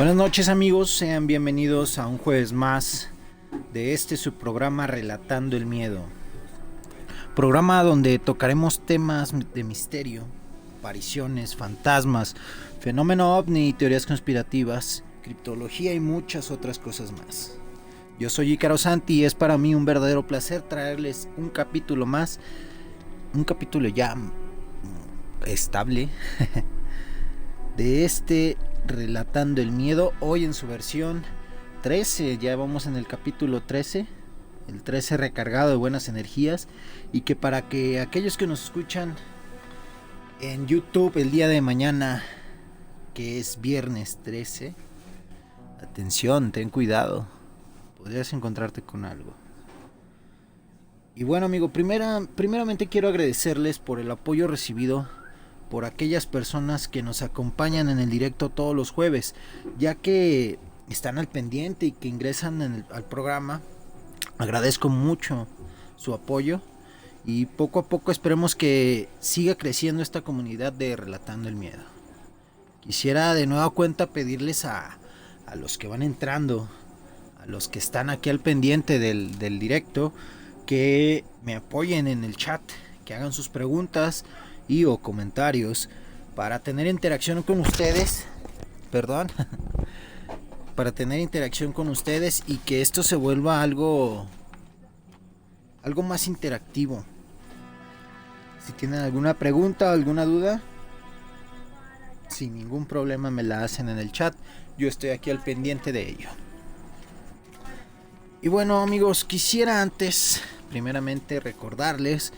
Buenas noches amigos, sean bienvenidos a un jueves más de su programa Relatando el Miedo. Programa donde tocaremos temas de misterio, apariciones, fantasmas, fenómeno ovni, teorías conspirativas, criptología y muchas otras cosas más. Yo soy Ícaro Santi y es para mí un verdadero placer traerles un capítulo más, un capítulo ya estable de Relatando el Miedo, hoy en su versión 13, ya vamos en el capítulo 13, el 13 recargado de buenas energías, y que para que aquellos que nos escuchan en YouTube el día de mañana, que es viernes 13, atención, ten cuidado, podrías encontrarte con algo. Y bueno amigo, primeramente quiero agradecerles por el apoyo recibido por aquellas personas que nos acompañan en el directo todos los jueves, ya que están al pendiente y que ingresan al programa. Agradezco mucho su apoyo y poco a poco esperemos que siga creciendo esta comunidad de Relatando el Miedo. Quisiera de nueva cuenta pedirles a los que van entrando, a los que están aquí al pendiente del directo, que me apoyen en el chat, que hagan sus preguntas y o comentarios para tener interacción con ustedes, para tener interacción con ustedes y que esto se vuelva algo más interactivo. Si tienen alguna pregunta o alguna duda, sin ningún problema me la hacen en el chat, yo estoy aquí al pendiente de ello. Y bueno amigos, quisiera antes primeramente recordarles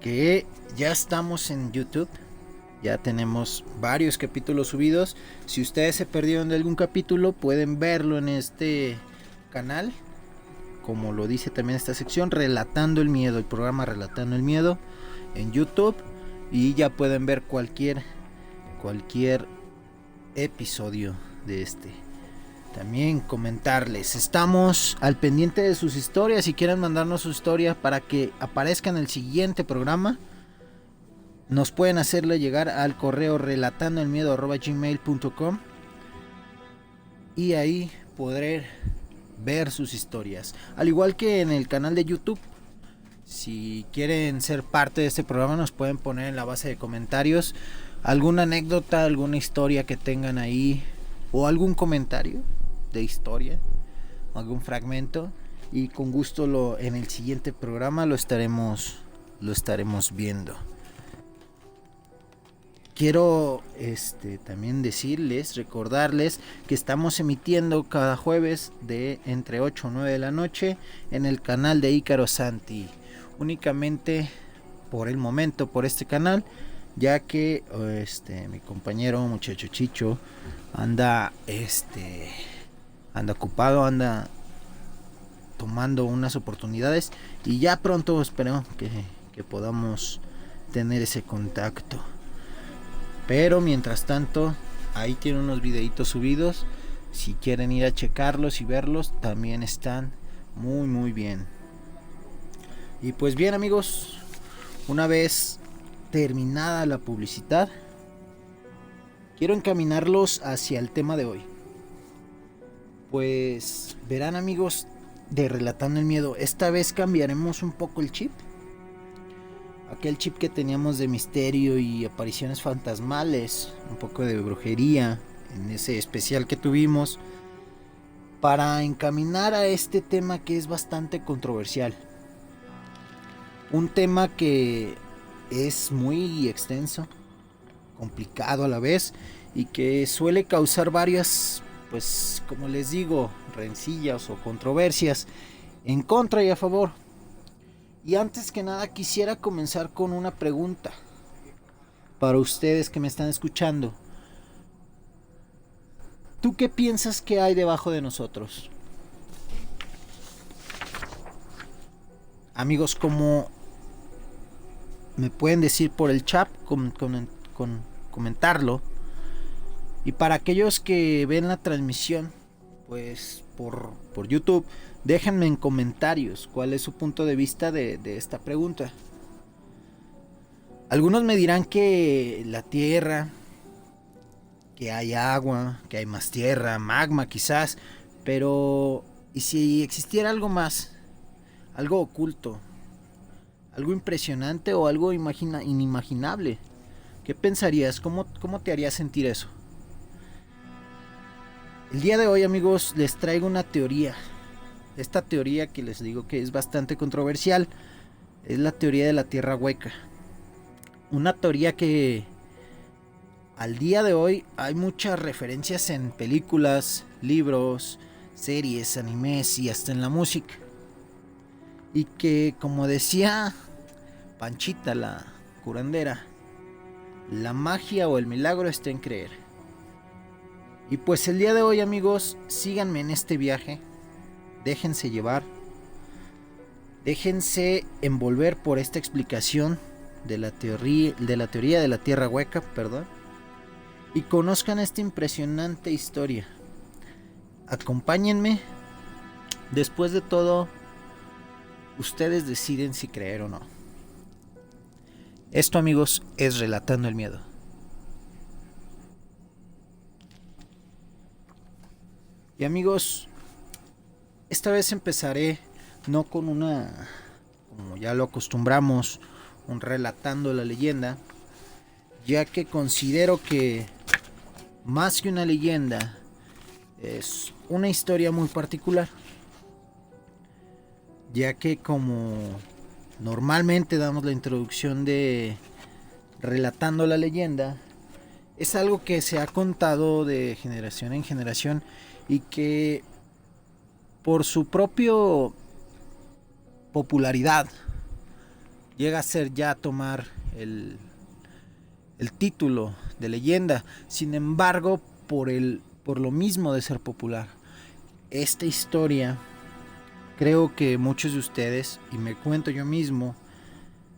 que ya estamos en YouTube, ya tenemos varios capítulos subidos. Si ustedes se perdieron de algún capítulo, pueden verlo en este canal, como lo dice también esta sección, Relatando el Miedo, el programa Relatando el Miedo en YouTube, y ya pueden ver cualquier episodio de También comentarles, estamos al pendiente de sus historias. Si quieren mandarnos su historia para que aparezca en el siguiente programa, nos pueden hacerle llegar al correo relatandoelmiedo@gmail.com y ahí podré ver sus historias, al igual que en el canal de YouTube. Si quieren ser parte de este programa, nos pueden poner en la base de comentarios alguna anécdota, alguna historia que tengan ahí, o algún comentario de historia, algún fragmento, y con gusto en el siguiente programa lo estaremos viendo. Quiero también recordarles que estamos emitiendo cada jueves de entre 8 o 9 de la noche en el canal de Ícaro Santi, únicamente por el momento por este canal, ya que mi compañero muchacho Chicho anda ocupado, anda tomando unas oportunidades, y ya pronto espero que podamos tener ese contacto. Pero mientras tanto, ahí tienen unos videitos subidos, si quieren ir a checarlos y verlos, también están muy muy bien. Y pues bien amigos, una vez terminada la publicidad, quiero encaminarlos hacia el tema de hoy. Pues verán amigos de Relatando el Miedo, esta vez cambiaremos un poco el chip. Aquel chip que teníamos de misterio y apariciones fantasmales, un poco de brujería en ese especial que tuvimos, para encaminar a este tema que es bastante controversial. Un tema que es muy extenso, complicado a la vez, y que suele causar varias, pues como les digo, rencillas o controversias en contra y a favor. Y antes que nada quisiera comenzar con una pregunta para ustedes que me están escuchando. ¿Tú qué piensas que hay debajo de nosotros? Amigos, como me pueden decir por el chat, comentarlo. Y para aquellos que ven la transmisión, pues por YouTube, déjenme en comentarios cuál es su punto de vista de esta pregunta. Algunos me dirán que la Tierra, que hay agua, que hay más tierra, magma quizás, pero ¿y si existiera algo más, algo oculto, algo impresionante o algo inimaginable? ¿Qué pensarías? ¿Cómo te haría sentir eso? El día de hoy, amigos, les traigo una teoría. Esta teoría que les digo que es bastante controversial es la teoría de la Tierra hueca. Una teoría que al día de hoy hay muchas referencias en películas, libros, series, animes y hasta en la música. Y que, como decía Panchita, la curandera, la magia o el milagro está en creer. Y pues el día de hoy, amigos, síganme en este viaje. Déjense llevar. Déjense envolver por esta explicación de la teoría de la Tierra hueca, perdón. Y conozcan esta impresionante historia. Acompáñenme. Después de todo, ustedes deciden si creer o no. Esto, amigos, es Relatando el Miedo. Y amigos, esta vez empezaré no con una, como ya lo acostumbramos, un relatando la leyenda, ya que considero que más que una leyenda es una historia muy particular, ya que como normalmente damos la introducción de relatando la leyenda, es algo que se ha contado de generación en generación y que por su propio popularidad llega a ser ya tomar el título de leyenda. Sin embargo, por lo mismo de ser popular, esta historia creo que muchos de ustedes, y me cuento yo mismo,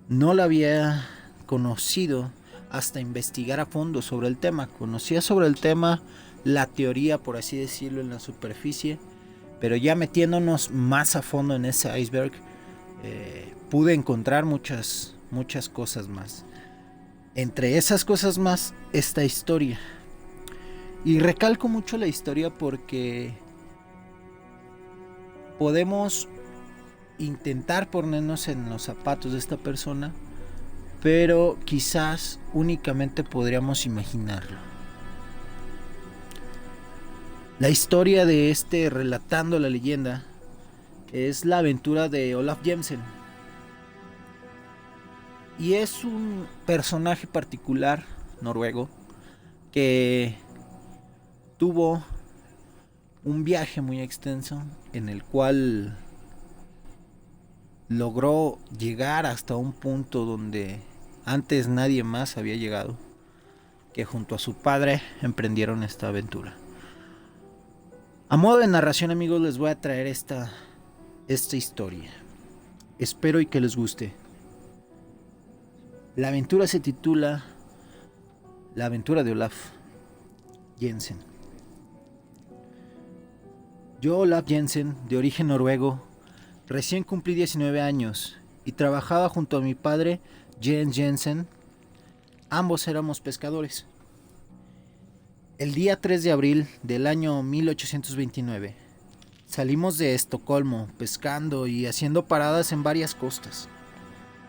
no la había conocido hasta investigar a fondo sobre el tema. Conocía sobre el tema, la teoría, por así decirlo, en la superficie, pero ya metiéndonos más a fondo en ese iceberg, pude encontrar muchas cosas más. Entre esas cosas más, esta historia. Y recalco mucho la historia porque podemos intentar ponernos en los zapatos de esta persona, pero quizás únicamente podríamos imaginarlo. La historia de este relatando la leyenda es la aventura de Olaf Jensen. Y es un personaje particular noruego que tuvo un viaje muy extenso en el cual logró llegar hasta un punto donde antes nadie más había llegado, que junto a su padre emprendieron esta aventura. A modo de narración, amigos, les voy a traer esta historia. Espero y que les guste. La aventura se titula La aventura de Olaf Jensen. Yo, Olaf Jensen, de origen noruego, recién cumplí 19 años y trabajaba junto a mi padre, Jens Jensen. Ambos éramos pescadores. El día 3 de abril del año 1829 salimos de Estocolmo pescando y haciendo paradas en varias costas,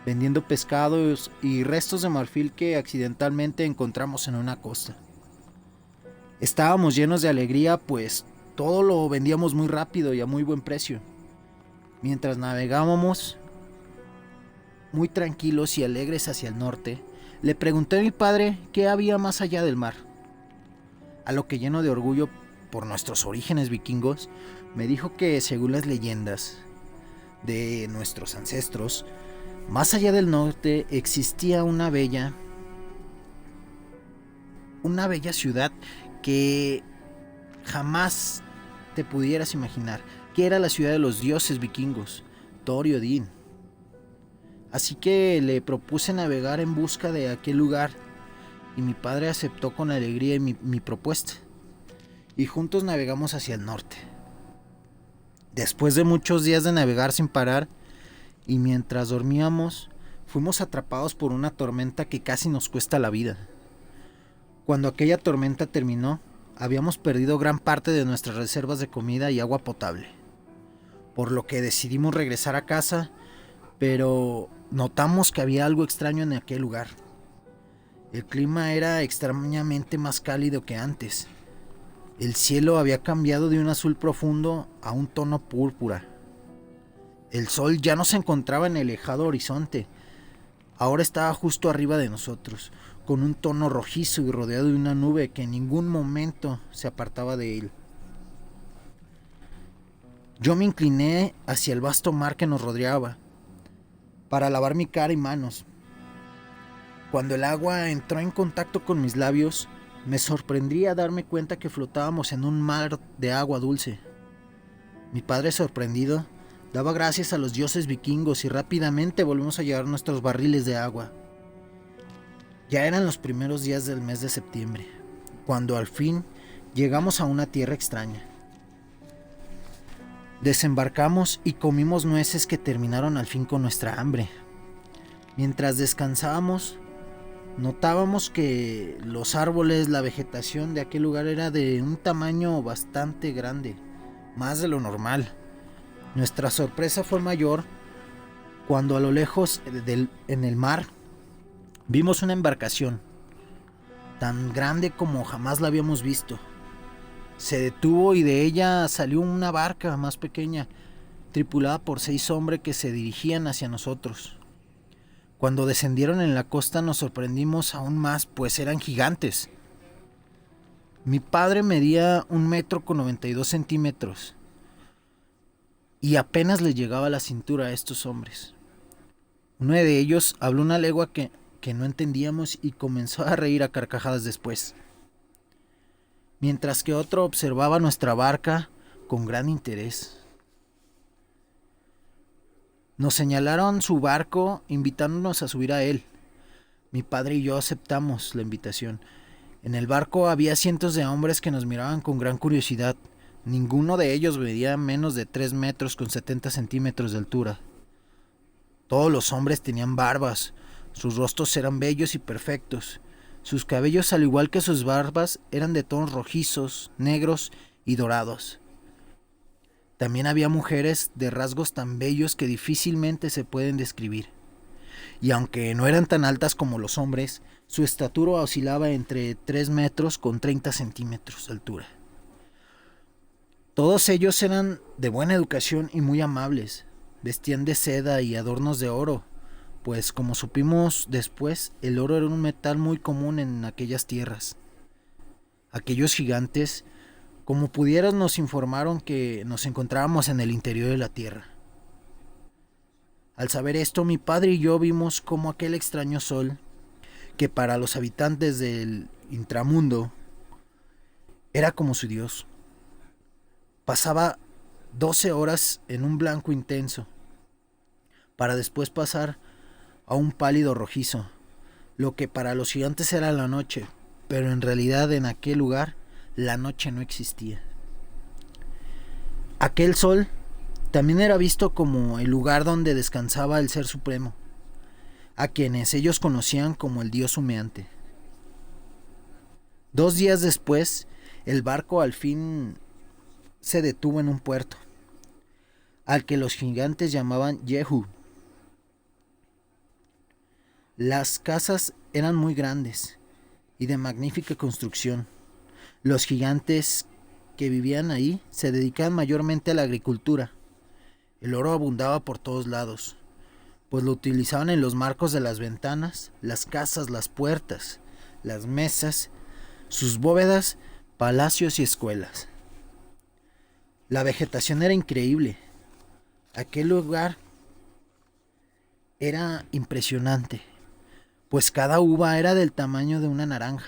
vendiendo pescados y restos de marfil que accidentalmente encontramos en una costa. Estábamos llenos de alegría, pues todo lo vendíamos muy rápido y a muy buen precio. Mientras navegábamos muy tranquilos y alegres hacia el norte, le pregunté a mi padre qué había más allá del mar. A lo que, lleno de orgullo por nuestros orígenes vikingos, me dijo que, según las leyendas de nuestros ancestros, más allá del norte existía una bella ciudad que jamás te pudieras imaginar, que era la ciudad de los dioses vikingos, Thor y Odín. Así que le propuse navegar en busca de aquel lugar, y mi padre aceptó con alegría mi propuesta, y juntos navegamos hacia el norte. Después de muchos días de navegar sin parar, y mientras dormíamos, fuimos atrapados por una tormenta que casi nos cuesta la vida. Cuando aquella tormenta terminó, habíamos perdido gran parte de nuestras reservas de comida y agua potable, por lo que decidimos regresar a casa, pero notamos que había algo extraño en aquel lugar. El clima era extrañamente más cálido que antes. El cielo había cambiado de un azul profundo a un tono púrpura. El sol ya no se encontraba en el lejano horizonte. Ahora estaba justo arriba de nosotros, con un tono rojizo y rodeado de una nube que en ningún momento se apartaba de él. Yo me incliné hacia el vasto mar que nos rodeaba para lavar mi cara y manos. Cuando el agua entró en contacto con mis labios, me sorprendí a darme cuenta que flotábamos en un mar de agua dulce. Mi padre, sorprendido, daba gracias a los dioses vikingos y rápidamente volvimos a llevar nuestros barriles de agua. Ya eran los primeros días del mes de septiembre, cuando al fin llegamos a una tierra extraña. Desembarcamos y comimos nueces que terminaron al fin con nuestra hambre. Mientras descansábamos, notábamos que los árboles, la vegetación de aquel lugar era de un tamaño bastante grande, más de lo normal. Nuestra sorpresa fue mayor cuando a lo lejos en el mar vimos una embarcación tan grande como jamás la habíamos visto. Se detuvo y de ella salió una barca más pequeña, tripulada por 6 hombres que se dirigían hacia nosotros. Cuando descendieron en la costa nos sorprendimos aún más, pues eran gigantes. Mi padre medía 1,92 metros y apenas le llegaba a la cintura a estos hombres. Uno de ellos habló una lengua que no entendíamos y comenzó a reír a carcajadas después, mientras que otro observaba nuestra barca con gran interés. Nos señalaron su barco invitándonos a subir a él. Mi padre y yo aceptamos la invitación. En el barco había cientos de hombres que nos miraban con gran curiosidad. Ninguno de ellos medía menos de 3 metros con 70 centímetros de altura. Todos los hombres tenían barbas. Sus rostros eran bellos y perfectos. Sus cabellos, al igual que sus barbas, eran de tonos rojizos, negros y dorados. También había mujeres de rasgos tan bellos que difícilmente se pueden describir. Y aunque no eran tan altas como los hombres, su estatura oscilaba entre 3 metros con 30 centímetros de altura. Todos ellos eran de buena educación y muy amables. Vestían de seda y adornos de oro, pues como supimos después, el oro era un metal muy común en aquellas tierras. Aquellos gigantes, como pudieras, nos informaron que nos encontrábamos en el interior de la tierra. Al saber esto, mi padre y yo vimos cómo aquel extraño sol, que para los habitantes del inframundo era como su dios, pasaba 12 horas en un blanco intenso, para después pasar a un pálido rojizo, lo que para los gigantes era la noche, pero en realidad en aquel lugar la noche no existía. Aquel sol también era visto como el lugar donde descansaba el Ser Supremo, a quienes ellos conocían como el Dios humeante. 2 días después, el barco al fin se detuvo en un puerto, al que los gigantes llamaban Yehu. Las casas eran muy grandes y de magnífica construcción. Los gigantes que vivían ahí se dedicaban mayormente a la agricultura. El oro abundaba por todos lados, pues lo utilizaban en los marcos de las ventanas, las casas, las puertas, las mesas, sus bóvedas, palacios y escuelas. La vegetación era increíble. Aquel lugar era impresionante, pues cada uva era del tamaño de una naranja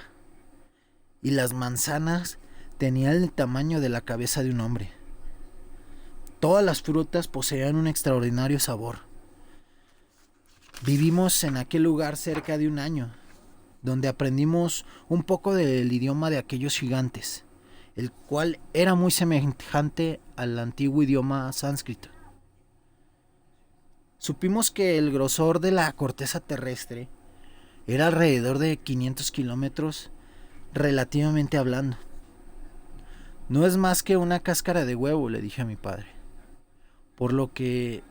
y las manzanas tenían el tamaño de la cabeza de un hombre. Todas las frutas poseían un extraordinario sabor. Vivimos en aquel lugar cerca de un año, donde aprendimos un poco del idioma de aquellos gigantes, el cual era muy semejante al antiguo idioma sánscrito. Supimos que el grosor de la corteza terrestre era alrededor de 500 kilómetros relativamente hablando. No es más que una cáscara de huevo, le dije a mi padre. Por lo que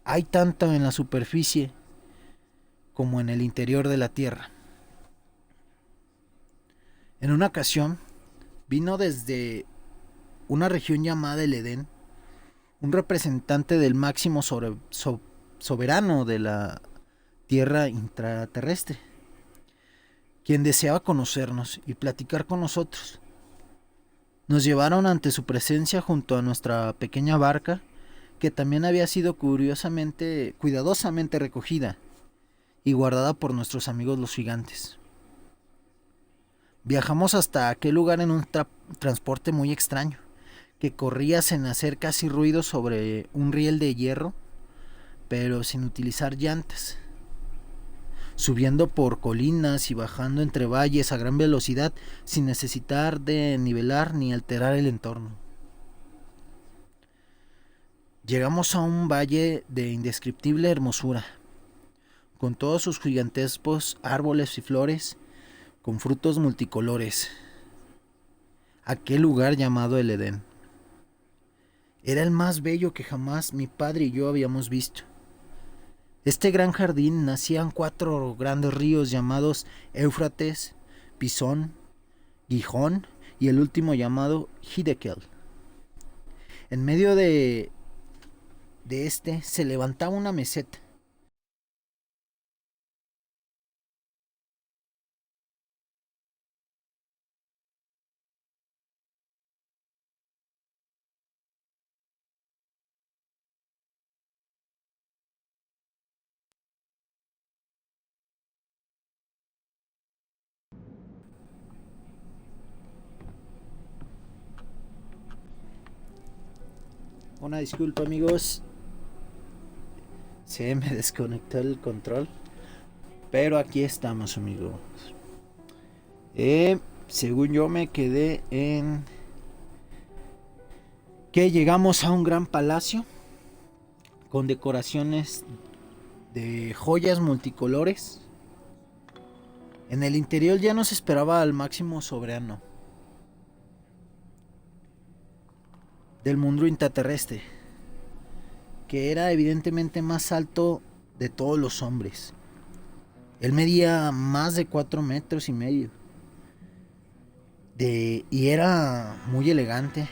hay tanto en la superficie como en el interior de la tierra. En una ocasión vino desde una región llamada el Edén un representante del máximo soberano de la tierra intraterrestre, quien deseaba conocernos y platicar con nosotros. Nos llevaron ante su presencia junto a nuestra pequeña barca, que también había sido cuidadosamente recogida y guardada por nuestros amigos los gigantes. Viajamos hasta aquel lugar en un transporte muy extraño, que corría sin hacer casi ruido sobre un riel de hierro, pero sin utilizar llantas, subiendo por colinas y bajando entre valles a gran velocidad sin necesitar de nivelar ni alterar el entorno. Llegamos a un valle de indescriptible hermosura, con todos sus gigantescos árboles y flores, con frutos multicolores. Aquel lugar llamado el Edén era el más bello que jamás mi padre y yo habíamos visto. Este gran jardín nacían 4 grandes ríos llamados Éufrates, Pisón, Gijón y el último llamado Hiddekel. En medio de este se levantaba una meseta. Una disculpa, amigos, se me desconectó el control, pero aquí estamos, amigos. Según yo me quedé en que llegamos a un gran palacio con decoraciones de joyas multicolores. En el interior ya nos esperaba al máximo soberano del mundo intraterrestre, que era evidentemente más alto de todos los hombres. Él medía más de 4,5 metros y era muy elegante.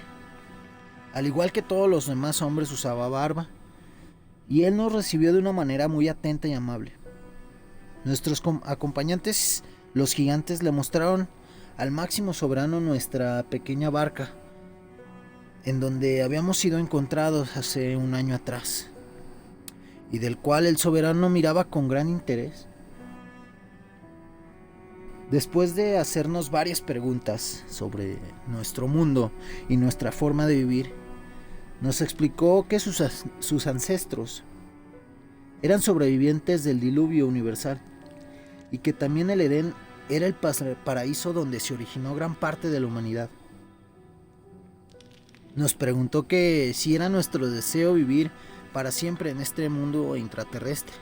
Al igual que todos los demás hombres, usaba barba, y él nos recibió de una manera muy atenta y amable. Nuestros acompañantes, los gigantes, le mostraron al máximo soberano nuestra pequeña barca, en donde habíamos sido encontrados hace un año atrás, y del cual el soberano miraba con gran interés. Después de hacernos varias preguntas sobre nuestro mundo y nuestra forma de vivir, nos explicó que sus ancestros eran sobrevivientes del diluvio universal, y que también el Edén era el paraíso donde se originó gran parte de la humanidad. Nos preguntó que si era nuestro deseo vivir para siempre en este mundo intraterrestre,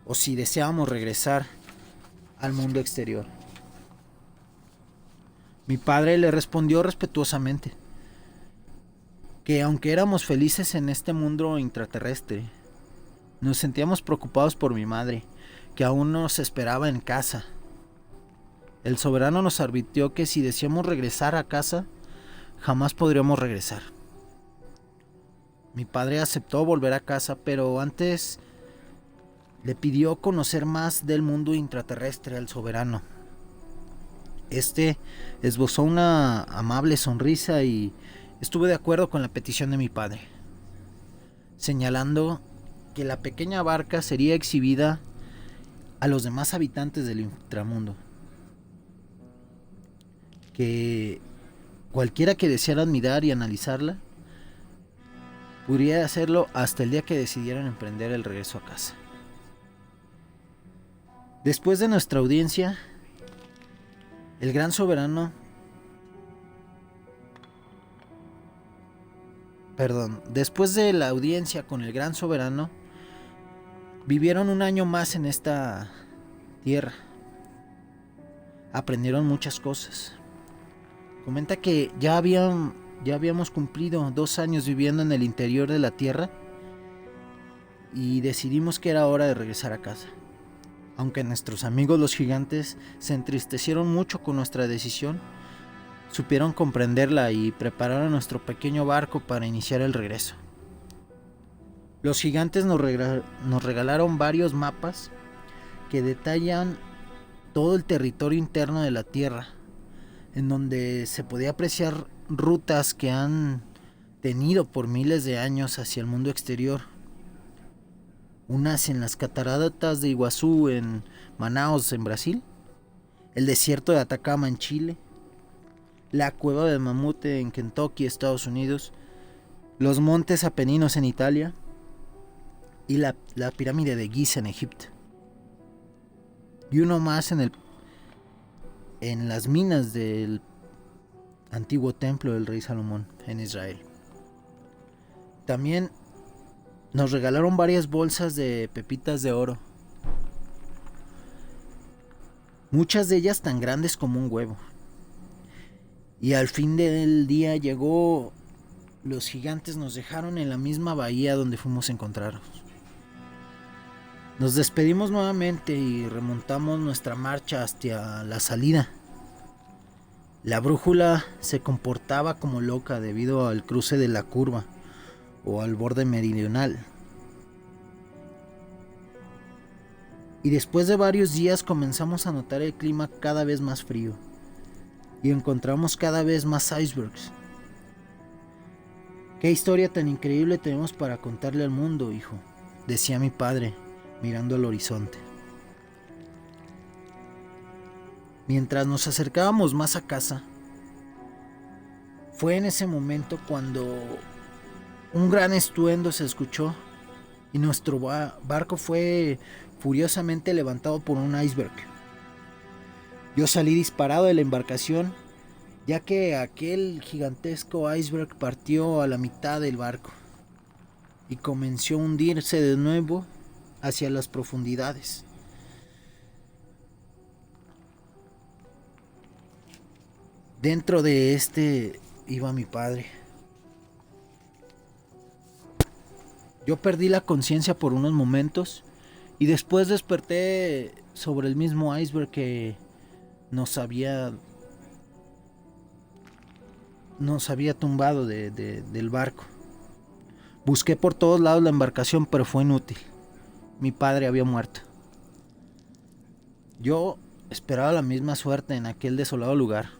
o si deseábamos regresar al mundo exterior. Mi padre le respondió respetuosamente que aunque éramos felices en este mundo intraterrestre, nos sentíamos preocupados por mi madre, que aún nos esperaba en casa. El soberano nos advirtió que si deseamos regresar a casa, jamás podríamos regresar. Mi padre aceptó volver a casa, pero antes le pidió conocer más del mundo intraterrestre al soberano. Este esbozó una amable sonrisa y estuve de acuerdo con la petición de mi padre, señalando que la pequeña barca sería exhibida a los demás habitantes del inframundo, que cualquiera que deseara admirar y analizarla podría hacerlo hasta el día que decidieran emprender el regreso a casa. Después de nuestra audiencia, el gran soberano, después de la audiencia con el gran soberano, vivieron un año más en esta tierra, aprendieron muchas cosas. Comenta que ya habíamos cumplido 2 años viviendo en el interior de la Tierra y decidimos que era hora de regresar a casa. Aunque nuestros amigos los gigantes se entristecieron mucho con nuestra decisión, supieron comprenderla y prepararon nuestro pequeño barco para iniciar el regreso. Los gigantes nos regalaron varios mapas que detallan todo el territorio interno de la Tierra, en donde se podía apreciar rutas que han tenido por miles de años hacia el mundo exterior. Unas en las cataratas de Iguazú en Manaos, en Brasil, el desierto de Atacama en Chile, la cueva de Mamute en Kentucky, Estados Unidos, los montes Apeninos en Italia y la pirámide de Giza en Egipto. Y uno más en las minas del antiguo templo del rey Salomón en Israel. También nos regalaron varias bolsas de pepitas de oro, muchas de ellas tan grandes como un huevo. Y al fin del día llegó, los gigantes nos dejaron en la misma bahía donde fuimos a encontrarnos. Nos despedimos nuevamente y remontamos nuestra marcha hacia la salida. La brújula se comportaba como loca debido al cruce de la curva o al borde meridional. Y después de varios días comenzamos a notar el clima cada vez más frío y encontramos cada vez más icebergs. Qué historia tan increíble tenemos para contarle al mundo, hijo, decía mi padre, mirando al horizonte. Mientras nos acercábamos más a casa, fue en ese momento cuando un gran estruendo se escuchó y nuestro barco fue furiosamente levantado por un iceberg. Yo salí disparado de la embarcación, ya que aquel gigantesco iceberg partió a la mitad del barco y comenzó a hundirse de nuevo hacia las profundidades. Dentro de este iba mi padre. Yo perdí la conciencia por unos momentos y después desperté sobre el mismo iceberg que nos había tumbado del barco. Busqué por todos lados la embarcación, pero fue inútil. Mi padre había muerto. Yo esperaba la misma suerte en aquel desolado lugar.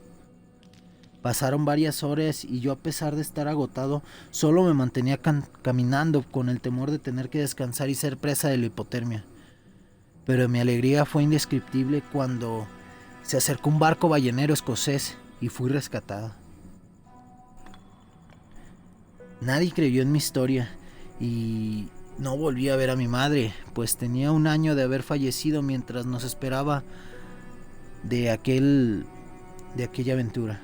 Pasaron varias horas y yo, a pesar de estar agotado, solo me mantenía caminando con el temor de tener que descansar y ser presa de la hipotermia. Pero mi alegría fue indescriptible cuando se acercó un barco ballenero escocés y fui rescatada. Nadie creyó en mi historia y no volví a ver a mi madre, pues tenía 1 año de haber fallecido mientras nos esperaba de aquella aventura.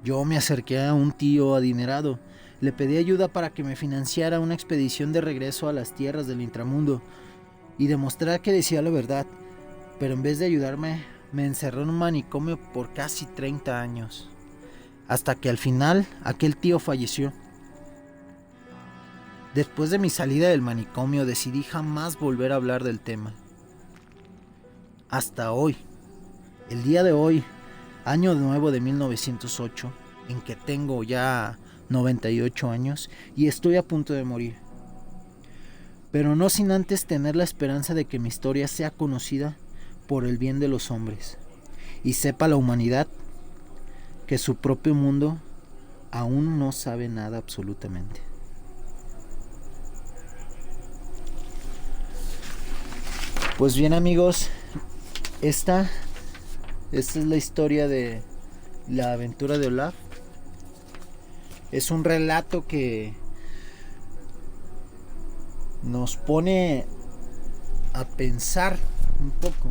Yo me acerqué a un tío adinerado, le pedí ayuda para que me financiara una expedición de regreso a las tierras del inframundo y demostrar que decía la verdad, pero en vez de ayudarme, me encerró en un manicomio por casi 30 años, hasta que al final aquel tío falleció. Después de mi salida del manicomio decidí jamás volver a hablar del tema. Hasta hoy, el día de hoy, año nuevo de 1908, en que tengo ya 98 años y estoy a punto de morir. Pero no sin antes tener la esperanza de que mi historia sea conocida por el bien de los hombres y sepa la humanidad que su propio mundo aún no sabe nada absolutamente. Pues bien, amigos, esta es la historia de la aventura de Olaf. Es un relato que nos pone a pensar un poco,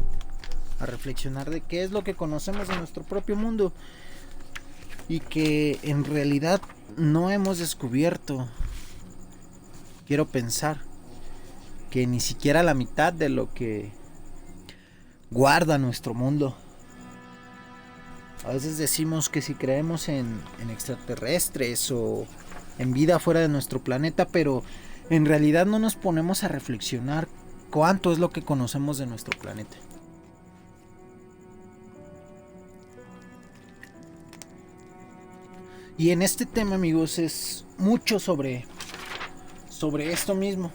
a reflexionar de qué es lo que conocemos de nuestro propio mundo y que en realidad no hemos descubierto. Quiero pensar que ni siquiera la mitad de lo que guarda nuestro mundo. A veces decimos que si creemos en extraterrestres o en vida fuera de nuestro planeta, pero en realidad no nos ponemos a reflexionar cuánto es lo que conocemos de nuestro planeta. Y en este tema, amigos, es mucho sobre esto mismo.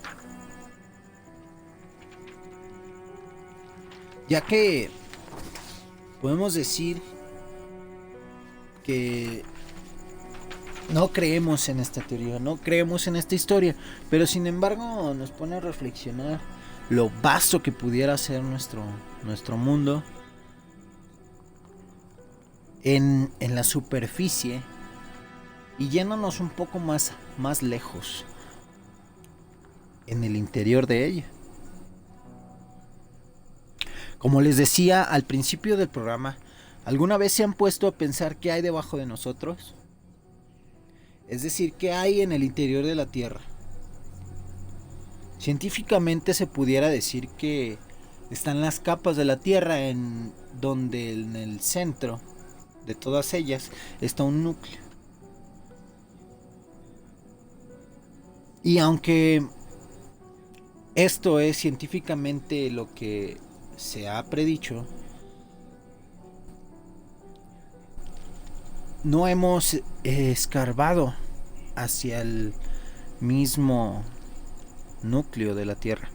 Ya que podemos decir que no creemos en esta teoría, no creemos en esta historia, pero sin embargo nos pone a reflexionar lo vasto que pudiera ser nuestro mundo en la superficie y yéndonos un poco más lejos en el interior de ella. Como les decía al principio del programa, ¿alguna vez se han puesto a pensar qué hay debajo de nosotros? Es decir, ¿qué hay en el interior de la Tierra? Científicamente se pudiera decir que están las capas de la Tierra donde en el centro de todas ellas está un núcleo. Y aunque esto es científicamente lo que se ha predicho, no hemos escarbado hacia el mismo núcleo de la Tierra,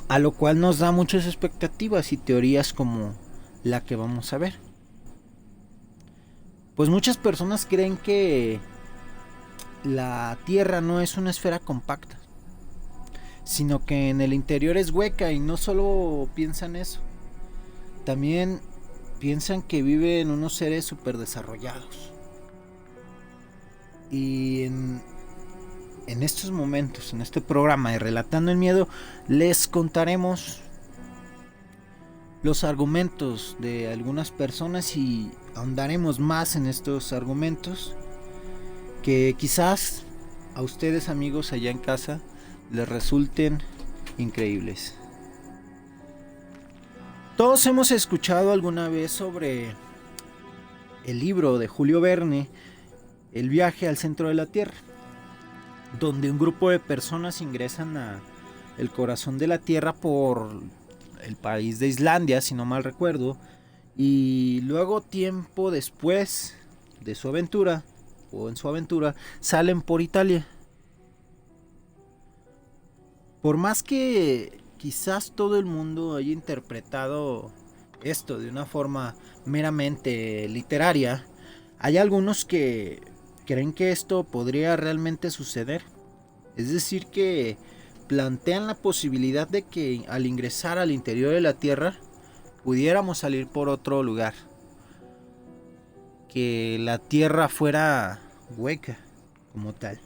a lo cual nos da muchas expectativas y teorías como la que vamos a ver. Pues muchas personas creen que la Tierra no es una esfera compacta, sino que en el interior es hueca, y no solo piensan eso, también piensan que viven unos seres super desarrollados. Y en estos momentos, en este programa de Relatando el Miedo, les contaremos los argumentos de algunas personas y ahondaremos más en estos argumentos que quizás a ustedes, amigos, allá en casa les resulten increíbles. Todos hemos escuchado alguna vez sobre el libro de Julio Verne, El viaje al centro de la Tierra, donde un grupo de personas ingresan a el corazón de la Tierra por el país de Islandia, si no mal recuerdo, y luego tiempo después de su aventura, o en su aventura, salen por Italia. Por más que quizás todo el mundo haya interpretado esto de una forma meramente literaria, hay algunos que creen que esto podría realmente suceder. Es decir, que plantean la posibilidad de que al ingresar al interior de la Tierra pudiéramos salir por otro lugar, que la Tierra fuera hueca como tal.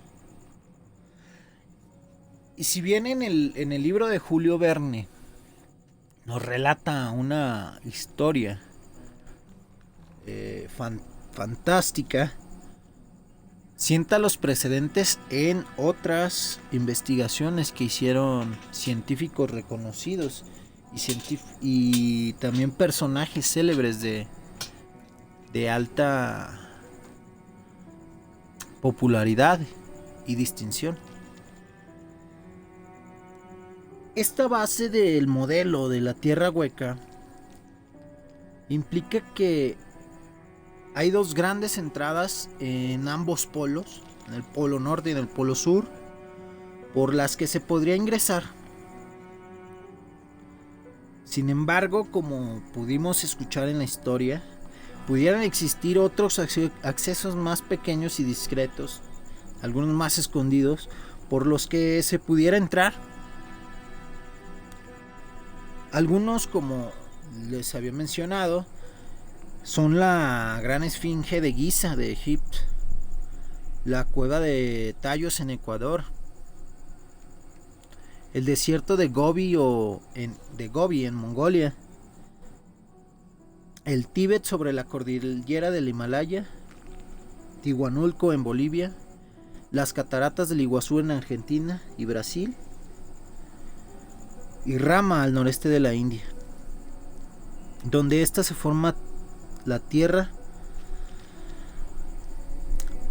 Y si bien en el libro de Julio Verne nos relata una historia fantástica, sienta los precedentes en otras investigaciones que hicieron científicos reconocidos y también personajes célebres de alta popularidad y distinción. Esta base del modelo de la Tierra hueca implica que hay dos grandes entradas en ambos polos, en el polo norte y en el polo sur, por las que se podría ingresar. Sin embargo, como pudimos escuchar en la historia, pudieran existir otros accesos más pequeños y discretos, algunos más escondidos, por los que se pudiera entrar. Algunos, como les había mencionado, son la Gran Esfinge de Giza de Egipto, la Cueva de Tallos en Ecuador, el desierto de Gobi en Mongolia, el Tíbet sobre la cordillera del Himalaya, Tihuanulco en Bolivia, las cataratas del Iguazú en Argentina y Brasil, y Rama al noreste de la India. donde ésta se forma la Tierra,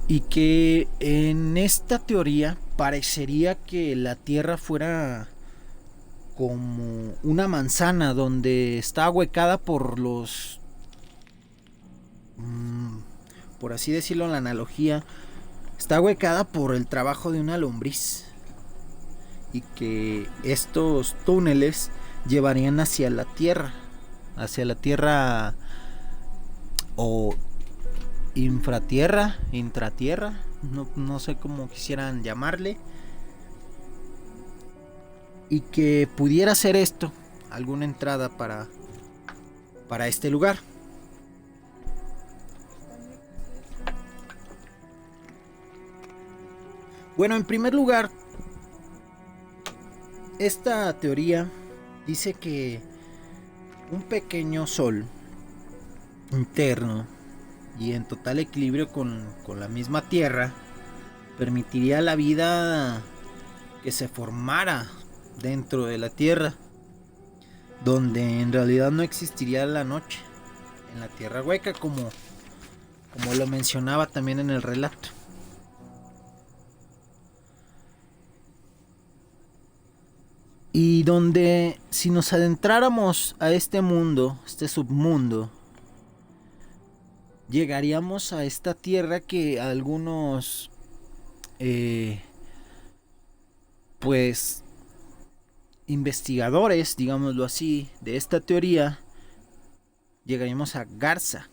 y que en esta teoría parecería que la Tierra fuera como una manzana donde está ahuecada por los, por así decirlo, la analogía, está ahuecada por el trabajo de una lombriz, y que estos túneles llevarían hacia la tierra o infratierra, intratierra, no sé cómo quisieran llamarle, y que pudiera ser esto alguna entrada para este lugar. Bueno, en primer lugar, esta teoría dice que un pequeño sol interno y en total equilibrio con la misma Tierra permitiría la vida que se formara dentro de la Tierra, donde en realidad no existiría la noche en la Tierra hueca, como lo mencionaba también en el relato. Y donde, si nos adentráramos a este mundo, este submundo, llegaríamos a esta tierra que algunos pues investigadores, digámoslo así, de esta teoría, llegaríamos a Garza,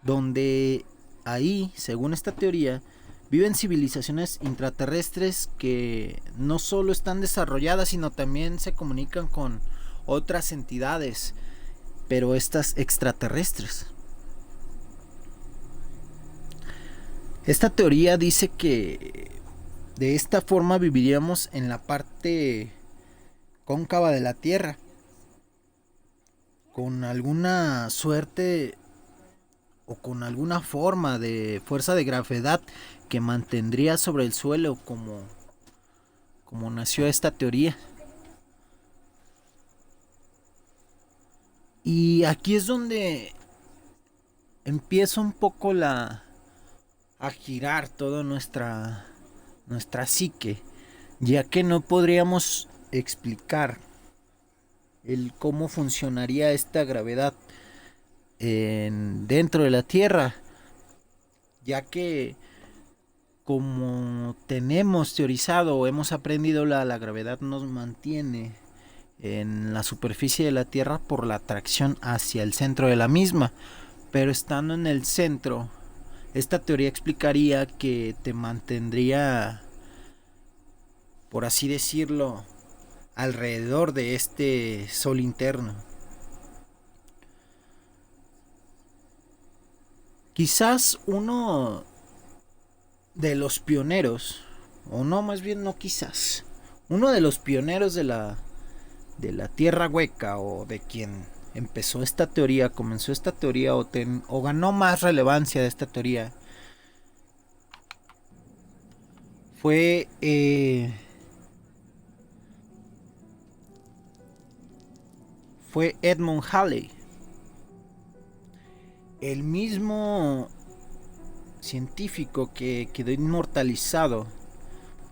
donde ahí, según esta teoría, viven civilizaciones intraterrestres que no solo están desarrolladas, sino también se comunican con otras entidades, pero estas extraterrestres. Esta teoría dice que de esta forma viviríamos en la parte cóncava de la Tierra, con alguna suerte o con alguna forma de fuerza de gravedad que mantendría sobre el suelo, como nació esta teoría. Y aquí es donde empieza un poco a girar toda nuestra psique, ya que no podríamos explicar el cómo funcionaría esta gravedad dentro de la Tierra, ya que como tenemos teorizado o hemos aprendido, la gravedad nos mantiene en la superficie de la Tierra por la atracción hacia el centro de la misma, pero estando en el centro, esta teoría explicaría que te mantendría, por así decirlo, alrededor de este sol interno. Quizás uno de los pioneros, o no, más bien no quizás, uno de los pioneros de la Tierra hueca, o de quien empezó esta teoría, comenzó esta teoría, o ganó más relevancia de esta teoría, fue Edmund Halley, el mismo científico que quedó inmortalizado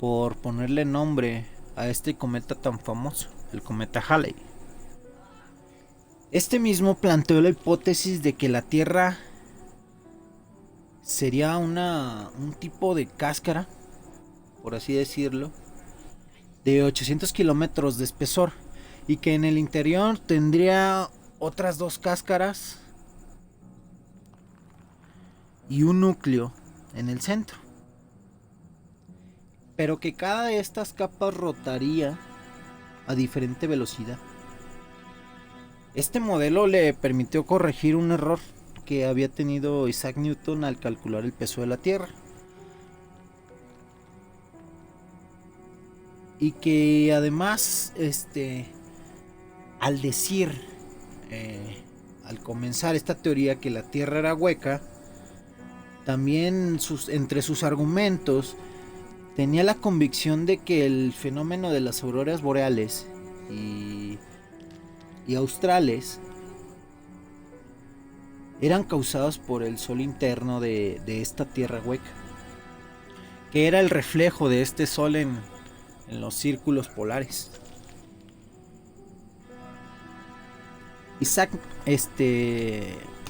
por ponerle nombre a este cometa tan famoso, el cometa Halley. Este mismo planteó la hipótesis de que la Tierra sería un tipo de cáscara, por así decirlo, de 800 kilómetros de espesor, y que en el interior tendría otras dos cáscaras y un núcleo en el centro, pero que cada de estas capas rotaría a diferente velocidad. Este modelo le permitió corregir un error que había tenido Isaac Newton al calcular el peso de la Tierra, y que además al decir, al comenzar esta teoría, que la Tierra era hueca, también entre sus argumentos tenía la convicción de que el fenómeno de las auroras boreales y australes eran causados por el sol interno de esta tierra hueca, que era el reflejo de este sol en los círculos polares. Isaac,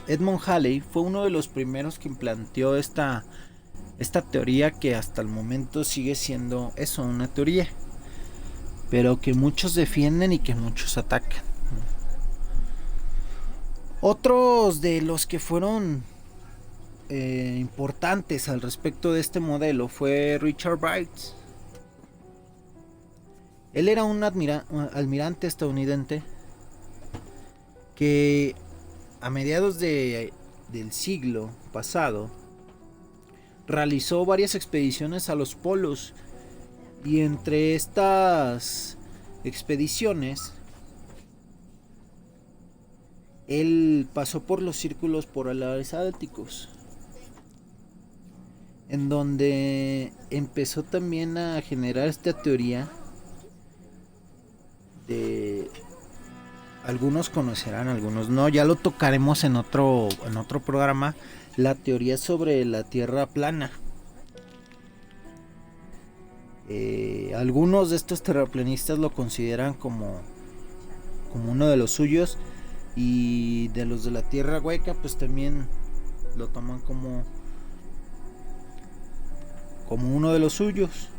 Edmund Halley fue uno de los primeros que planteó esta teoría, que hasta el momento sigue siendo eso, una teoría, pero que muchos defienden y que muchos atacan. Otros de los que fueron importantes al respecto de este modelo fue Richard Bright. Él era un almirante estadounidense que a mediados del siglo pasado realizó varias expediciones a los polos, y entre estas expediciones él pasó por los círculos polares árticos, en donde empezó también a generar esta teoría de... Algunos conocerán, algunos no, ya lo tocaremos en otro programa, la teoría sobre la Tierra plana. Algunos de estos terraplanistas lo consideran como uno de los suyos, y de los de la Tierra hueca pues también lo toman como uno de los suyos.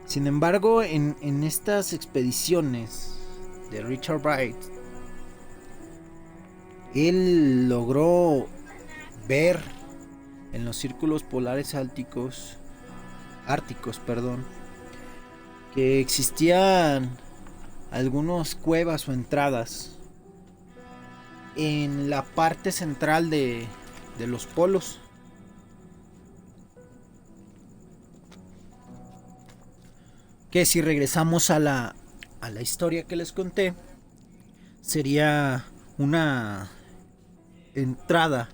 Sin embargo, en estas expediciones de Richard Bright, él logró ver en los círculos polares árticos, que existían algunas cuevas o entradas en la parte central de los polos, que si regresamos a la historia que les conté, sería una entrada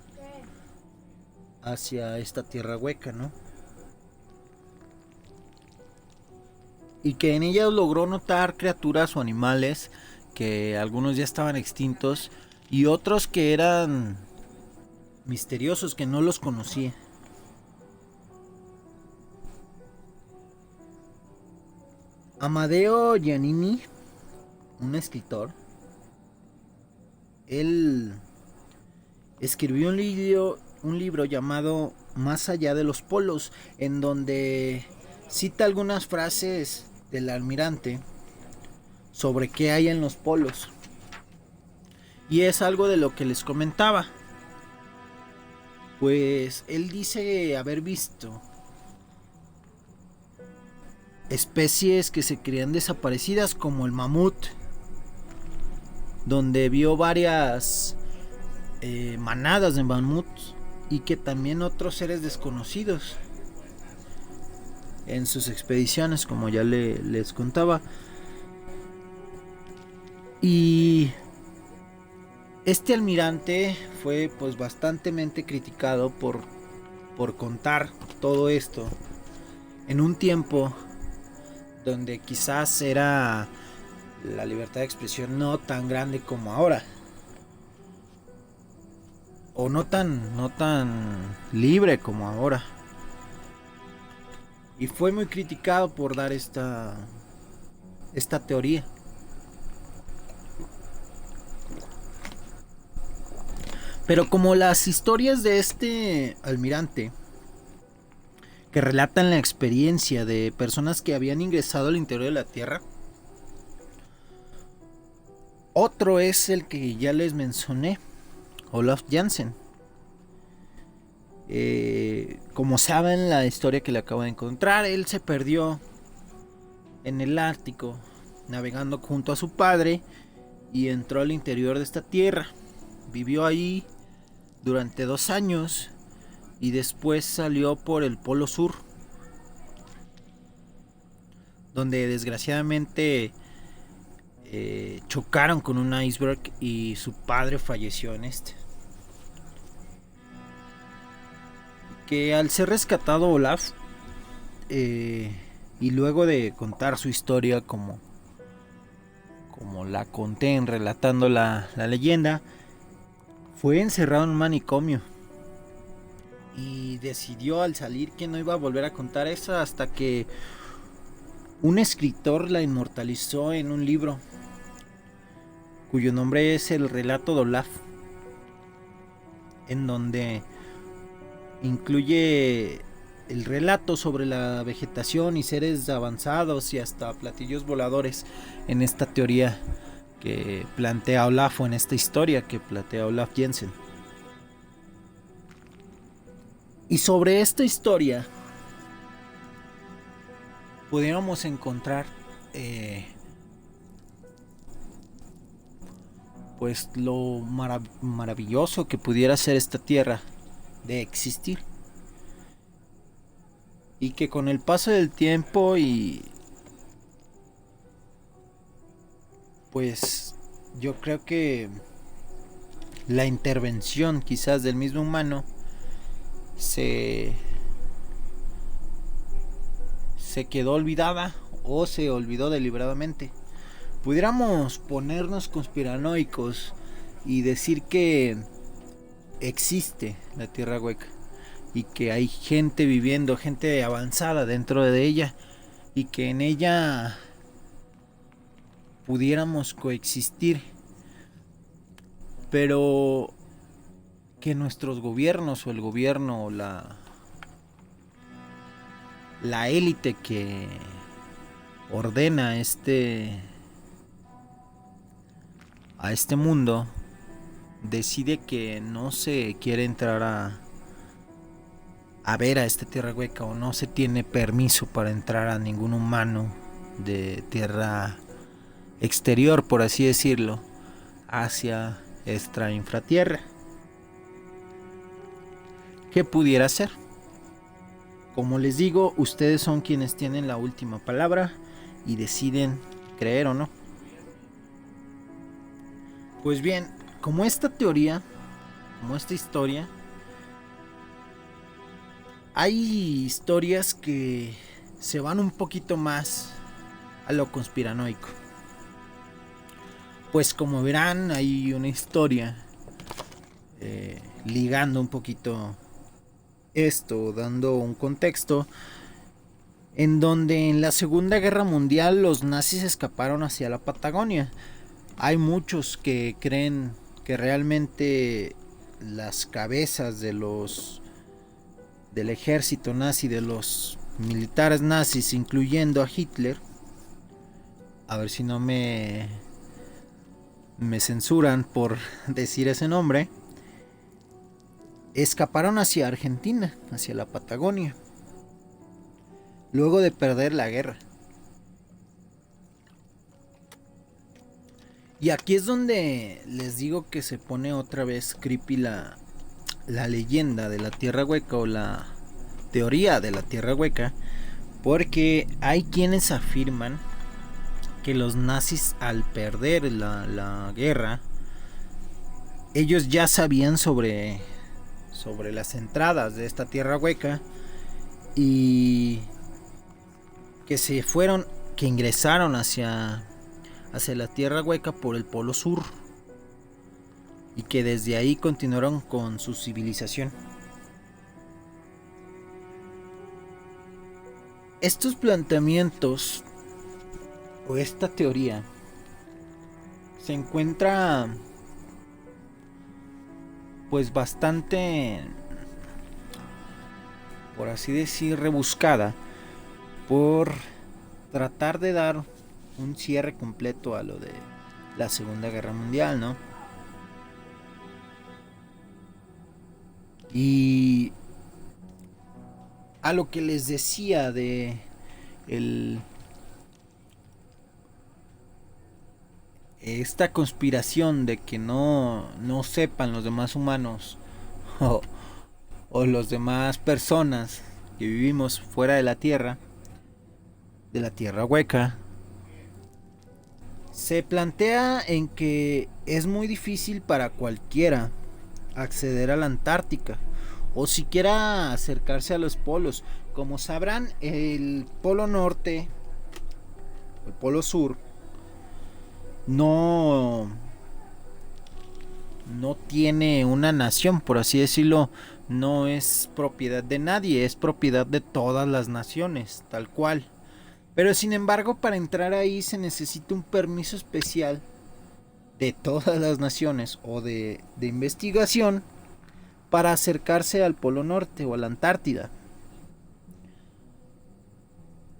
hacia esta tierra hueca, ¿no? Y que en ella logró notar criaturas o animales que algunos ya estaban extintos y otros que eran misteriosos, que no los conocía. Amadeo Giannini, un escritor, él escribió un libro llamado Más allá de los polos, en donde cita algunas frases del almirante sobre qué hay en los polos. Y es algo de lo que les comentaba. Pues él dice haber visto especies que se creían desaparecidas, como el mamut, donde vio varias manadas de mamuts, y que también otros seres desconocidos en sus expediciones, como ya les contaba. Y este almirante fue pues bastantemente criticado por contar todo esto en un tiempo donde quizás era la libertad de expresión no tan grande como ahora, o no tan libre como ahora, y fue muy criticado por dar esta teoría. Pero como las historias de este almirante, que relatan la experiencia de personas que habían ingresado al interior de la Tierra, otro es el que ya les mencioné, Olaf Jansen. Como saben la historia que le acabo de encontrar, él se perdió en el Ártico navegando junto a su padre y entró al interior de esta tierra. Vivió ahí durante 2 años y después salió por el Polo Sur, donde desgraciadamente chocaron con un iceberg y su padre falleció en este. Que al ser rescatado Olaf, y luego de contar su historia como la conté en relatando la leyenda, fue encerrado en un manicomio y decidió al salir que no iba a volver a contar eso hasta que un escritor la inmortalizó en un libro cuyo nombre es El relato de Olaf, en donde incluye el relato sobre la vegetación y seres avanzados y hasta platillos voladores en esta teoría que plantea Olaf, o en esta historia que plantea Olaf Jensen. Y sobre esta historia pudiéramos encontrar pues lo maravilloso que pudiera ser esta tierra de existir, y que con el paso del tiempo y pues yo creo que la intervención quizás del mismo humano se quedó olvidada o se olvidó deliberadamente. Pudiéramos ponernos conspiranoicos y decir que existe la Tierra Hueca y que hay gente viviendo, gente avanzada dentro de ella, y que en ella pudiéramos coexistir, pero que nuestros gobiernos o el gobierno o la élite que ordena a este mundo decide que no se quiere entrar a ver a esta tierra hueca, o no se tiene permiso para entrar a ningún humano de tierra exterior, por así decirlo, hacia esta infratierra. ¿Qué pudiera ser? Como les digo, ustedes son quienes tienen la última palabra y deciden creer o no. Pues bien, como esta teoría, como esta historia, hay historias que se van un poquito más a lo conspiranoico. Pues como verán, hay una historia ligando un poquito esto, dando un contexto, en donde en la Segunda Guerra Mundial los nazis escaparon hacia la Patagonia. Hay muchos que creen que realmente las cabezas del ejército nazi, de los militares nazis, incluyendo a Hitler, a ver si no me censuran por decir ese nombre, escaparon hacia Argentina, hacia la Patagonia, luego de perder la guerra. Y aquí es donde les digo que se pone otra vez creepy la leyenda de la Tierra Hueca, o la teoría de la Tierra Hueca, porque hay quienes afirman que los nazis, al perder la guerra, ellos ya sabían sobre las entradas de esta Tierra Hueca, y que ingresaron hacia la Tierra Hueca por el Polo Sur, y que desde ahí continuaron con su civilización. Estos planteamientos o esta teoría se encuentra pues bastante, por así decir, rebuscada, por tratar de dar un cierre completo a lo de la Segunda Guerra Mundial, ¿no? Y a lo que les decía de esta conspiración de que no sepan los demás humanos o los demás personas que vivimos fuera de la Tierra Hueca, se plantea en que es muy difícil para cualquiera acceder a la Antártica o siquiera acercarse a los polos. Como sabrán, el polo norte, el polo sur, no no tiene una nación, por así decirlo, no es propiedad de nadie, es propiedad de todas las naciones, tal cual. Pero sin embargo, para entrar ahí se necesita un permiso especial de todas las naciones o de investigación para acercarse al Polo Norte o a la Antártida.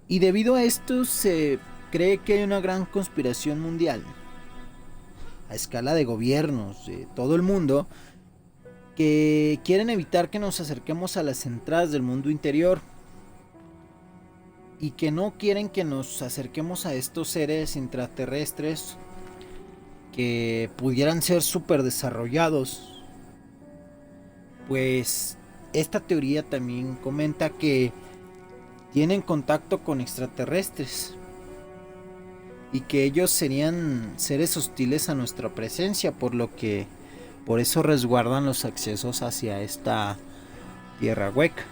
Y debido a esto se cree que hay una gran conspiración mundial a escala de gobiernos de todo el mundo que quieren evitar que nos acerquemos a las entradas del mundo interior y que no quieren que nos acerquemos a estos seres intraterrestres que pudieran ser súper desarrollados. Pues esta teoría también comenta que tienen contacto con extraterrestres y que ellos serían seres hostiles a nuestra presencia, por eso resguardan los accesos hacia esta tierra hueca.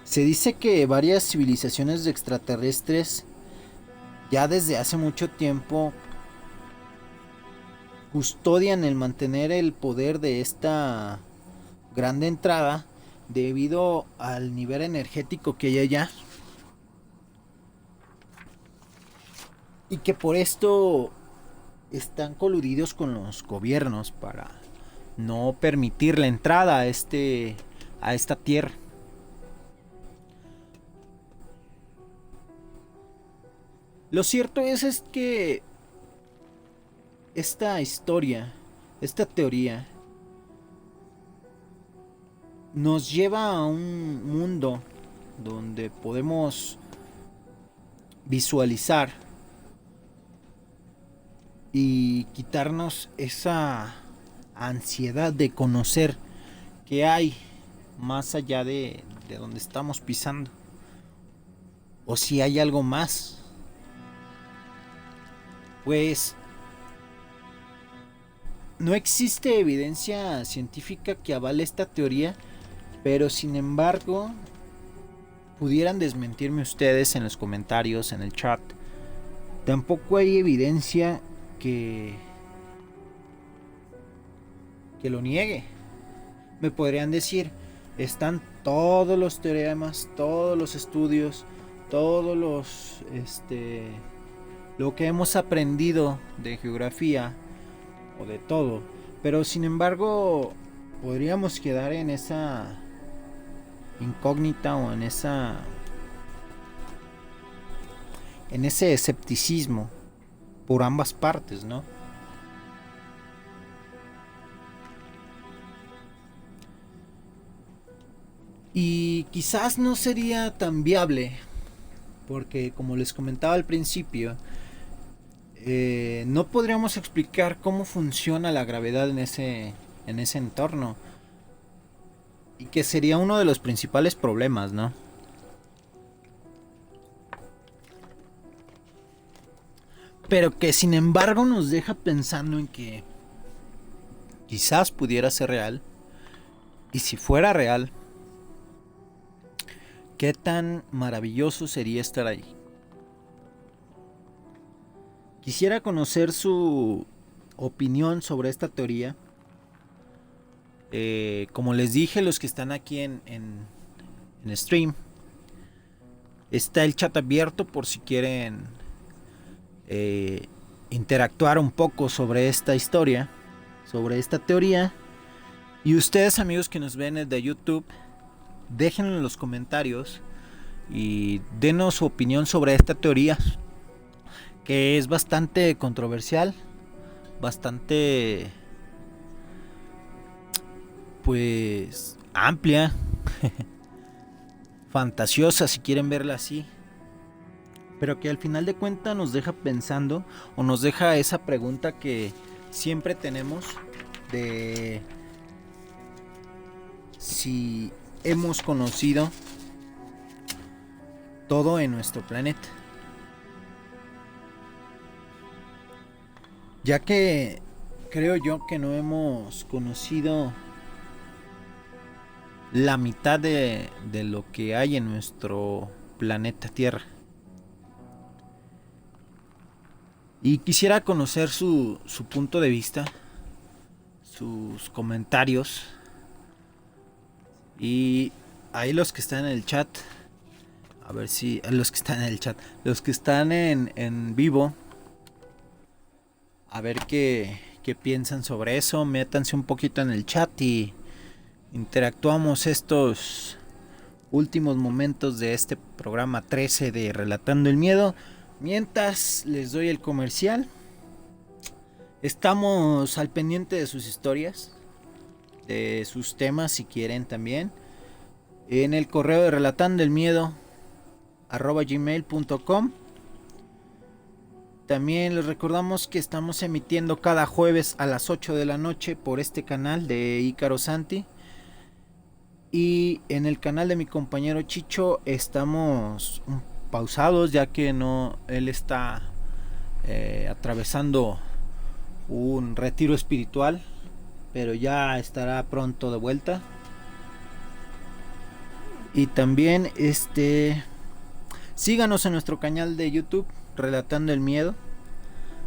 Se dice que varias civilizaciones de extraterrestres ya desde hace mucho tiempo custodian el mantener el poder de esta grande entrada debido al nivel energético que hay allá, y que por esto están coludidos con los gobiernos para no permitir la entrada a esta tierra. Lo cierto es que esta historia, esta teoría, nos lleva a un mundo donde podemos visualizar y quitarnos esa ansiedad de conocer qué hay más allá de donde estamos pisando, o si hay algo más. Pues no existe evidencia científica que avale esta teoría, pero sin embargo pudieran desmentirme ustedes en los comentarios, en el chat. Tampoco hay evidencia que lo niegue. Me podrían decir, están todos los teoremas, todos los estudios, todos los lo que hemos aprendido de geografía o de todo, pero sin embargo podríamos quedar en esa incógnita o en ese escepticismo por ambas partes, ¿no? Y quizás no sería tan viable, porque como les comentaba al principio, no podríamos explicar cómo funciona la gravedad en ese entorno, y que sería uno de los principales problemas, ¿no? Pero que sin embargo nos deja pensando en que quizás pudiera ser real, y si fuera real, qué tan maravilloso sería estar ahí. Quisiera conocer su opinión sobre esta teoría. Como les dije, los que están aquí en stream, está el chat abierto por si quieren interactuar un poco sobre esta historia, sobre esta teoría. Y ustedes, amigos que nos ven de YouTube, déjenlo en los comentarios y denos su opinión sobre esta teoría, que es bastante controversial, bastante pues amplia, fantasiosa si quieren verla así, pero que al final de cuentas nos deja pensando, o nos deja esa pregunta que siempre tenemos de si hemos conocido todo en nuestro planeta. Ya que creo yo que no hemos conocido la mitad de lo que hay en nuestro planeta Tierra. Y quisiera conocer su punto de vista, sus comentarios. Y ahí los que están en el chat, a ver si los que están en el chat, los que están en vivo, a ver qué piensan sobre eso. Métanse un poquito en el chat y interactuamos estos últimos momentos de este programa 13 de Relatando el Miedo. Mientras les doy el comercial, estamos al pendiente de sus historias, de sus temas si quieren también, en el correo de relatandoelmiedo@gmail.com. También les recordamos que estamos emitiendo cada jueves a las 8 de la noche por este canal de Ícaro Santi. Y en el canal de mi compañero Chicho estamos pausados, ya que él está atravesando un retiro espiritual, pero ya estará pronto de vuelta. Y también síganos en nuestro canal de YouTube Relatando el Miedo,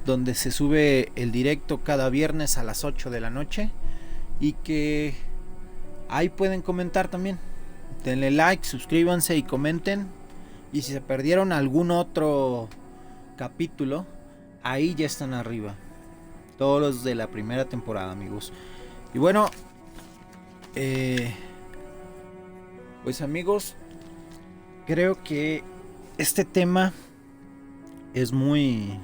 donde se sube el directo cada viernes a las 8 de la noche, y que ahí pueden comentar también. Denle like, suscríbanse y comenten. Y si se perdieron algún otro capítulo, ahí ya están arriba. Todos los de la primera temporada, amigos. Y bueno, pues amigos, creo que este tema es muy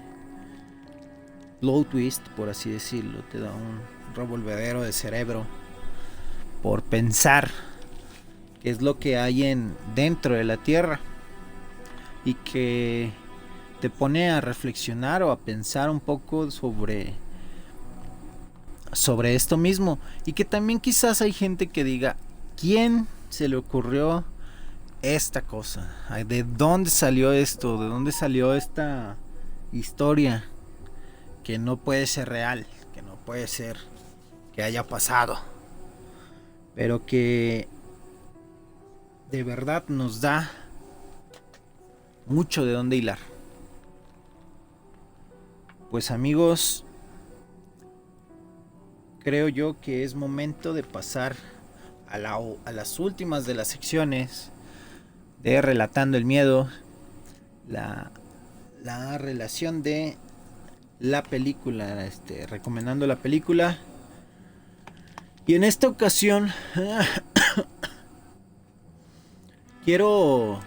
low twist, por así decirlo. Te da un revolvedero de cerebro por pensar qué es lo que hay dentro de la Tierra, y que te pone a reflexionar o a pensar un poco sobre esto mismo. Y que también quizás hay gente que diga, ¿quién se le ocurrió esta cosa? ¿De dónde salió esto? ¿De dónde salió esta historia que no puede ser real, que no puede ser que haya pasado, pero que de verdad nos da mucho de dónde hilar? Pues amigos, creo yo que es momento de pasar a las últimas de las secciones de Relatando el Miedo, la relación de la película, recomendando la película. Y en esta ocasión quiero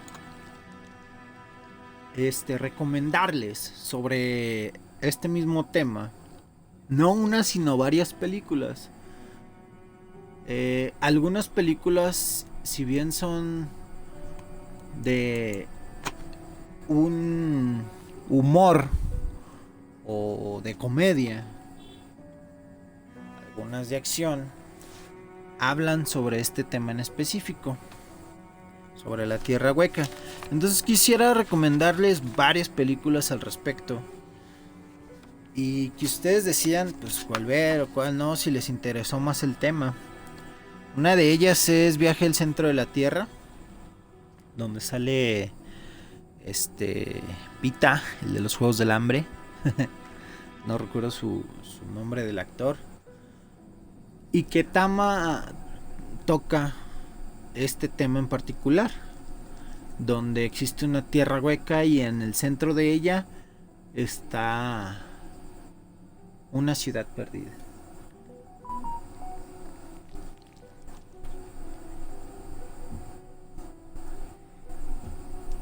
recomendarles sobre este mismo tema, no una sino varias películas. Algunas películas, si bien son de un humor o de comedia, algunas de acción, hablan sobre este tema en específico, sobre la Tierra Hueca. Entonces quisiera recomendarles varias películas al respecto, y que ustedes decían pues cuál ver o cuál no, si les interesó más el tema. Una de ellas es Viaje al Centro de la Tierra, donde sale Pita, el de los Juegos del Hambre. No recuerdo su nombre del actor. Y que Tama toca este tema en particular, donde existe una tierra hueca y en el centro de ella está una ciudad perdida.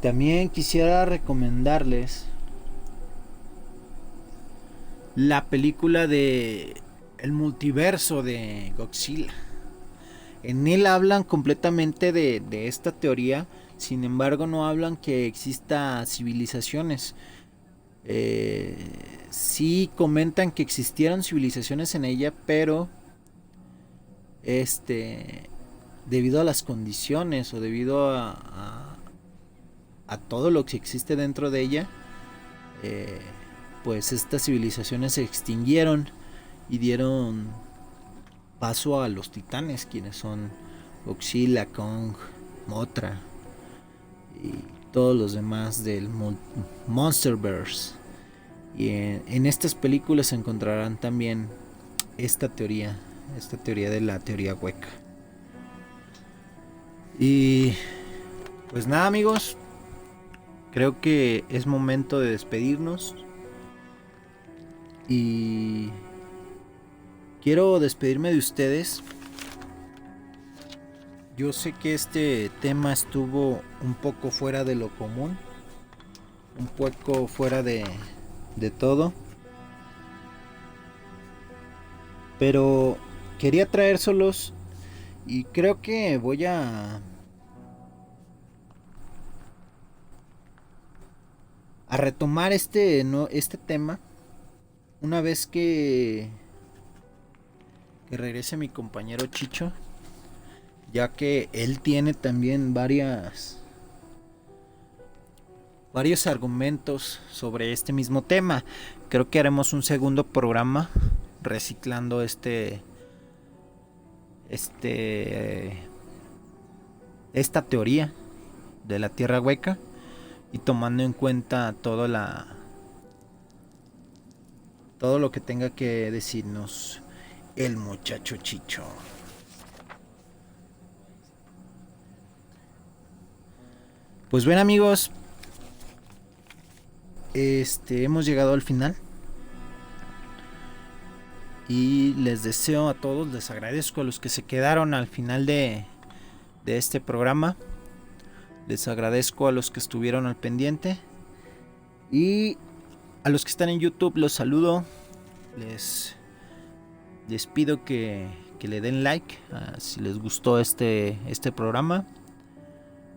También quisiera recomendarles la película de El multiverso de Godzilla. En él hablan completamente de esta teoría, sin embargo no hablan que exista civilizaciones. Sí comentan que existieron civilizaciones en ella, pero debido a las condiciones o debido a todo lo que existe dentro de ella, pues estas civilizaciones se extinguieron y dieron paso a los titanes, quienes son Godzilla, Kong, Mothra y todos los demás del Monsterverse. Y en estas películas encontrarán también esta teoría de la teoría hueca. Y pues nada, amigos, creo que es momento de despedirnos. Y quiero despedirme de ustedes. Yo sé que este tema estuvo un poco fuera de lo común, un poco fuera de todo, pero quería traérselos y creo que voy a retomar este tema una vez que regrese mi compañero Chicho, ya que él tiene también varios argumentos sobre este mismo tema. Creo que haremos un segundo programa reciclando esta teoría de la tierra hueca y tomando en cuenta todo lo que tenga que decirnos el muchacho Chicho. Pues bien, amigos, hemos llegado al final y les deseo a todos, les agradezco a los que se quedaron al final de este programa, les agradezco a los que estuvieron al pendiente y a los que están en YouTube los saludo, les pido que le den like si les gustó este programa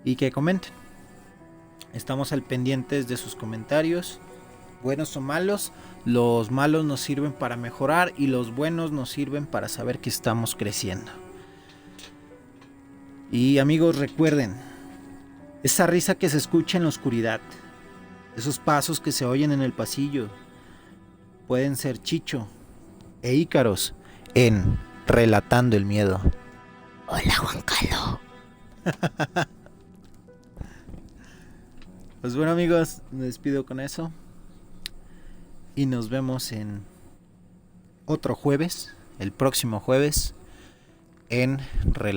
y que comenten. Estamos al pendientes de sus comentarios, buenos o malos. Los malos nos sirven para mejorar y los buenos nos sirven para saber que estamos creciendo. Y amigos, recuerden, esa risa que se escucha en la oscuridad, esos pasos que se oyen en el pasillo, pueden ser Chicho e Ícaros en Relatando el Miedo. Hola, Juan Carlos. Pues bueno, amigos, me despido con eso y nos vemos en otro jueves, el próximo jueves, en Relatando.